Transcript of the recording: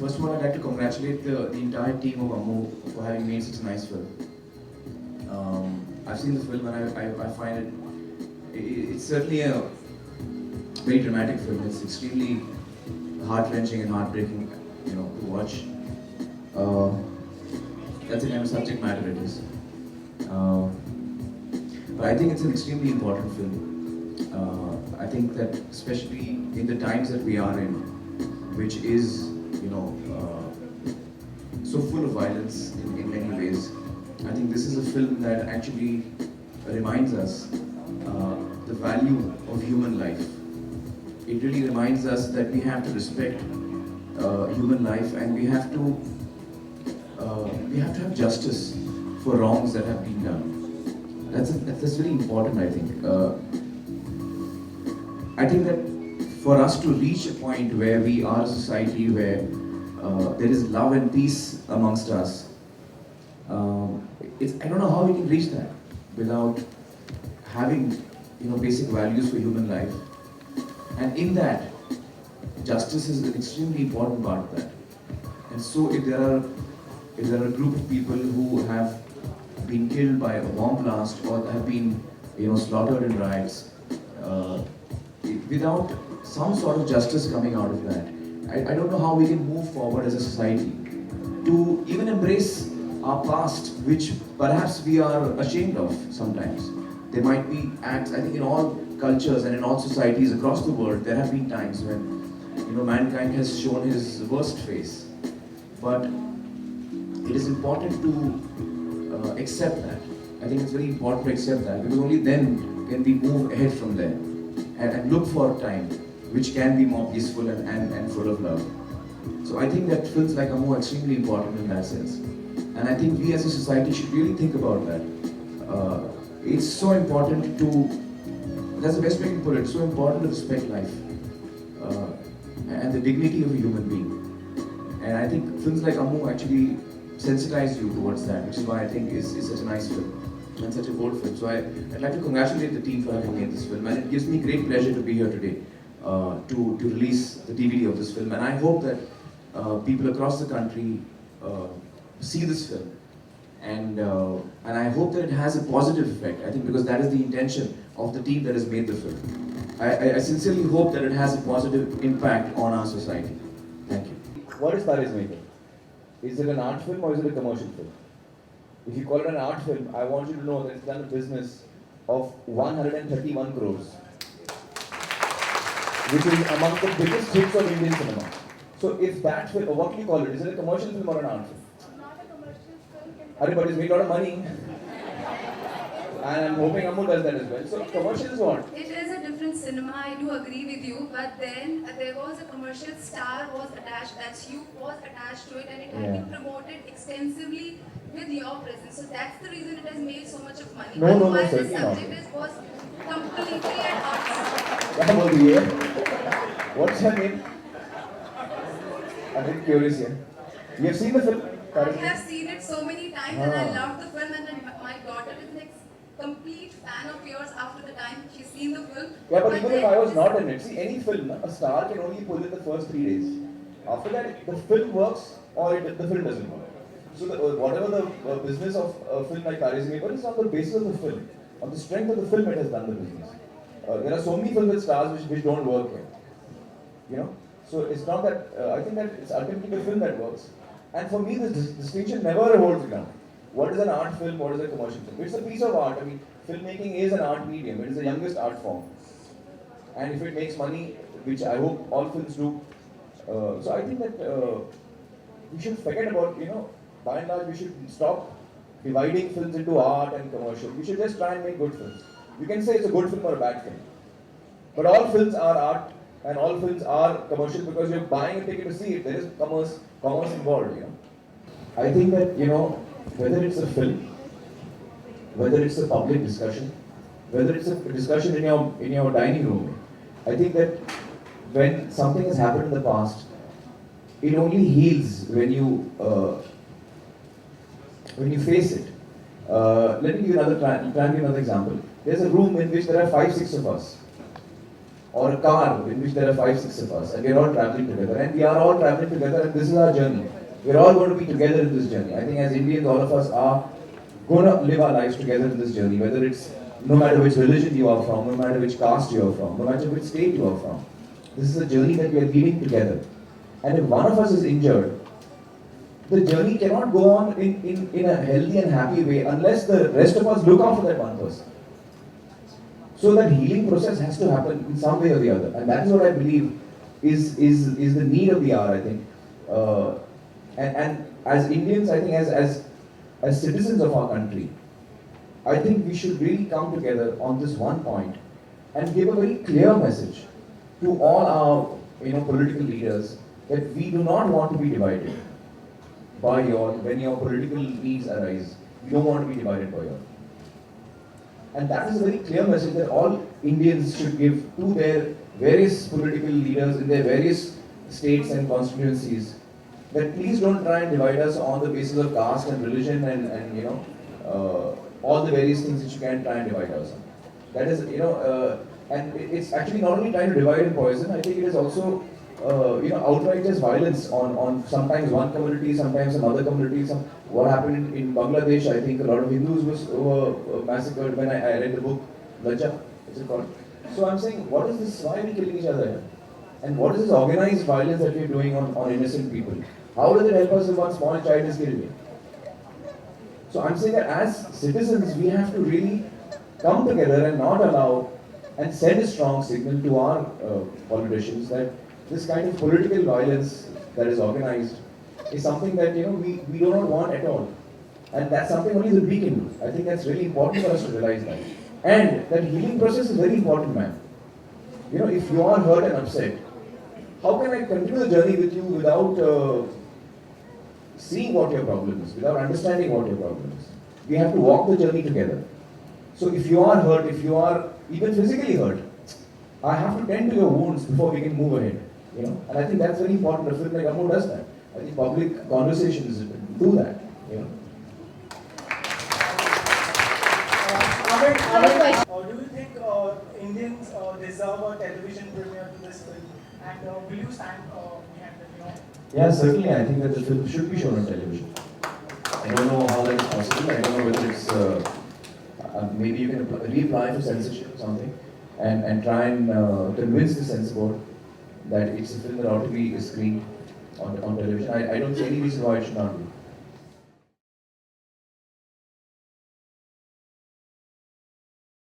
First of all, I'd like to congratulate the entire team of Ammu for having made such a nice film. I've seen the film and I find it's certainly a very dramatic film. It's extremely heart-wrenching and heartbreaking, to watch. Uh, that's the kind of subject matter it is. Uh, but I think it's an extremely important film. I think that especially in the times that we are in, which is, so full of violence in many ways, I think this is a film that actually reminds us the value of human life. It really reminds us that we have to respect human life, and we have to have justice for wrongs that have been done. That's very important, I think. I think that for us to reach a point where we are a society where there is love and peace amongst us, I don't know how we can reach that without having basic values for human life. And in that, justice is an extremely important part of that. And so if there are a group of people who have been killed by a bomb blast or have been slaughtered in riots, without some sort of justice coming out of that, I don't know how we can move forward as a society to even embrace our past, which perhaps we are ashamed of sometimes. There might be acts, I think in all cultures and in all societies across the world, there have been times when mankind has shown his worst face. But it is important to accept that. I think it's very important to accept that, because only then can we move ahead from there and look for a time which can be more peaceful and full of love. So I think that films like Ammu are extremely important in that sense. And I think we as a society should really think about that. It's so important that's the best way to put it, it's so important to respect life and the dignity of a human being. And I think films like Ammu actually sensitize you towards that, which is why I think it's such a nice film and such a bold film. So I'd like to congratulate the team for having made this film, and it gives me great pleasure to be here today to release the DVD of this film. And I hope that people across the country see this film, and I hope that it has a positive effect. I think because that is the intention of the team that has made the film. I sincerely hope that it has a positive impact on our society. Thank you. What is Charismaker? Is it an art film or is it a commercial film? If you call it an art film, I want you to know that it's done a business of 131 crores, which is among the biggest hits of Indian cinema. So if that film, or what do you call it? Is it a commercial film or an art film? Not a commercial film. Everybody has made a lot of money. And I'm hoping Ammu does that as well. So commercial is what? It is a different cinema, I do agree with you, but then there was a commercial star was attached, that's you was attached to it, and it had been promoted extensively with your presence. So that's the reason it has made so much of money. No, Otherwise, the certainly not. subject was completely at odds. What about the year? What's her name? I'm very curious here. You have seen the film? I have seen it so many times and I loved the film, and then my daughter is like complete fan of yours after the time she's seen the film. Yeah, but even if I was not in it, see, any film, a star can only pull in the first 3 days. After that, the film works or the film doesn't work. So whatever the business of a film like Charismaker is on the basis of the film. On the strength of the film, it has done the business. There are so many films with stars which don't work here. So it's not that, I think that it's ultimately the film that works. And for me, this distinction never holds ground. What is an art film? What is a commercial film? It's a piece of art. I mean, filmmaking is an art medium. It is the youngest art form. And if it makes money, which I hope all films do, so I think that we should forget about, by and large, we should stop dividing films into art and commercial. We should just try and make good films. You can say it's a good film or a bad film. But all films are art and all films are commercial because you're buying a ticket to see it. There is commerce involved, I think that, whether it's a film, whether it's a public discussion, whether it's a discussion in your dining room, I think that when something has happened in the past, it only heals when you face it. Let me give you another example. There's a room in which there are 5, 6 of us. or a car in which there are 5-6 of us, and we're all traveling together, and we are all traveling together, and this is our journey. We're all going to be together in this journey. I think as Indians, all of us are going to live our lives together in this journey, whether it's no matter which religion you are from, no matter which caste you are from, no matter which state you are from. This is a journey that we are leading together. And if one of us is injured, the journey cannot go on in a healthy and happy way unless the rest of us look after that one person. So that healing process has to happen in some way or the other. And that is what I believe is the need of the hour, I think. And as Indians, I think as citizens of our country, I think we should really come together on this one point and give a very clear message to all our political leaders that we do not want to be divided by when your political needs arise. We don't want to be divided by your. And that is a very clear message that all Indians should give to their various political leaders in their various states and constituencies. That please don't try and divide us on the basis of caste and religion and all the various things that you can try and divide us on. That is, and it's actually not only trying to divide and poison, I think it is also, outright just violence on sometimes one community, sometimes some other community. What happened in Bangladesh, I think a lot of Hindus were massacred when I read the book, Lajja, is it called? So I'm saying, what is this, why are we killing each other here? And what is this organized violence that we're doing on innocent people? How does it help us if one small child is killed here? So I'm saying that as citizens, we have to really come together and not allow and send a strong signal to our politicians that this kind of political violence that is organized is something that we do not want at all. And that's something only that we can do. I think that's really important for us to realize that. And that healing process is very important, man. If you are hurt and upset, how can I continue the journey with you without seeing what your problem is, without understanding what your problem is? We have to walk the journey together. So if you are hurt, if you are even physically hurt, I have to tend to your wounds before we can move ahead. And I think that's very important. A film like Ammu does that. I think public conversations do that. Do you think Indians deserve a television premiere to this film? And will you stand behind it? Yeah, certainly. I think that the film should be shown on television. I don't know how that is possible. I don't know whether it's maybe you can reapply for censorship or something, and try and convince the censor board that it's a film that ought to be screened on television. I don't see any reason why it should not be.